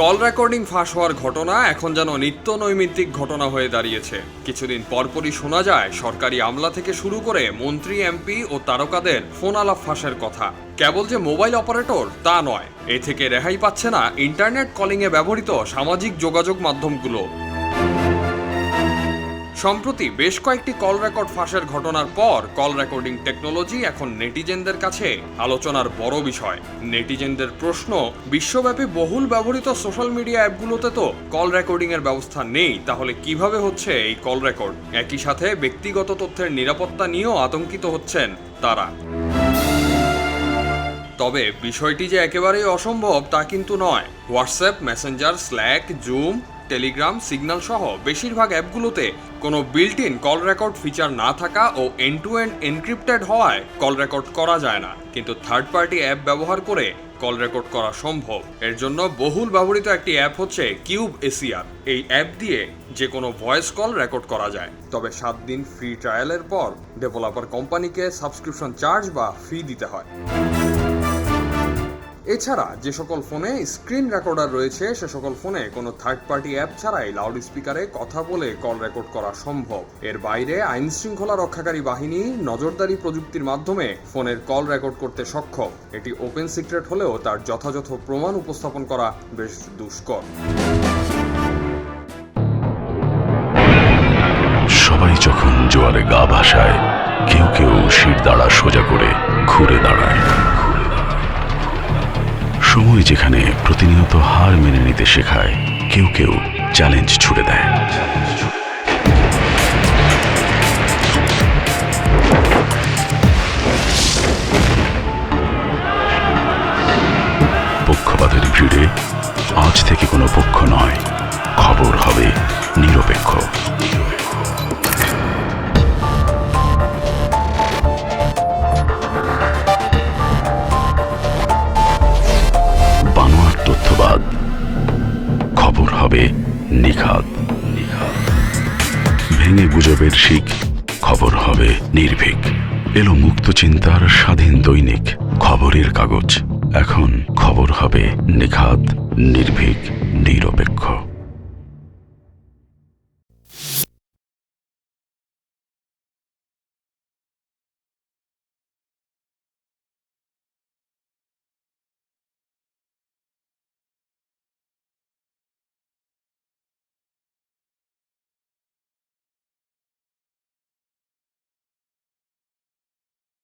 Call recording ফাঁস হওয়ার ঘটনা এখন যেন নিত্য নৈমিত্তিক ঘটনা হয়ে দাঁড়িয়েছে। কিছুদিন পরপরই শোনা যায় সরকারি আমলা থেকে শুরু করে মন্ত্রী, এমপি ও তারকাদের ফোন আলাপ ফাঁসের কথা। কেবল যে মোবাইল অপারেটর তা নয়, এ থেকে রেহাই পাচ্ছে না ইন্টারনেট কলিংয়ে ব্যবহৃত সামাজিক যোগাযোগ মাধ্যমগুলো। সম্প্রতি বেশ কয়েকটি কল রেকর্ড ফাঁসের ঘটনার পর কল রেকর্ডিং টেকনোলজি এখন নেটিজেনদের কাছে আলোচনার বড় বিষয়। নেটিজেনদের প্রশ্ন, বিশ্বব্যাপী বহুল ব্যবহৃত সোশ্যাল মিডিয়া অ্যাপগুলোতে তো কল রেকর্ডিং এর ব্যবস্থা নেই, তাহলে কিভাবে হচ্ছে এই কল রেকর্ড? একই সাথে ব্যক্তিগত তথ্যের নিরাপত্তা নিয়েও আতঙ্কিত হচ্ছেন তারা। তবে বিষয়টি যে একেবারেই অসম্ভব তা কিন্তু নয়। WhatsApp, Messenger, slack, zoom, Telegram, signal সহ বেশিরভাগ অ্যাপগুলোতে কোনো built in call record feature না থাকা ও এন্ড টু এন্ড এনক্রিপ্টেড হওয়ায় কল রেকর্ড করা যায় না, কিন্তু থার্ড পার্টি অ্যাপ ব্যবহার করে কল রেকর্ড করা সম্ভব। এর জন্য বহুল ব্যবহৃত একটি অ্যাপ হচ্ছে কিউব এসিআর। এই অ্যাপ দিয়ে যে কোনো ভয়েস কল রেকর্ড করা যায়, তবে 7 দিন ফ্রি ট্রায়ালের পর ডেভেলপার কোম্পানিকে সাবস্ক্রিপশন চার্জ বা ফি দিতে হয়। এছাড়া যে সকল ফোনে স্ক্রিন রেকর্ডার রয়েছে সে সকল ফোনে কোনো থার্ড পার্টি অ্যাপ ছাড়াই লাউড স্পিকারে কথা বলে কল রেকর্ড করা সম্ভব। এর বাইরে আইন শৃঙ্খলা রক্ষাকারী বাহিনী নজরদারি প্রযুক্তির মাধ্যমে ফোনের কল রেকর্ড করতে সক্ষম। এটি ওপেন সিক্রেট হলেও তার যথাযথ প্রমাণ উপস্থাপন করা বেশ দুষ্কর। সবাই যখন জোয়ারে গা ভাসায়, কেউ কেউ শির দাঁড়া সোজা করে ঘুরে দাঁড়ায়। সময় যেখানে প্রতিনিয়ত হার মেনে নিতে শেখায়, কেউ কেউ চ্যালেঞ্জ ছুড়ে দেয়। পক্ষপাতের ভিড়ে আজ থেকে কোনো পক্ষ নয়, খবর হবে নিরপেক্ষ। তথ্যবাদ, খবর হবে নিখাদ। ভেঙে গুজবের শিক, খবর হবে নির্ভীক। এলো মুক্ত চিন্তার স্বাধীন দৈনিক খবরের কাগজ। এখন খবর হবে নিখাদ, নির্ভীক, নিরপেক্ষ।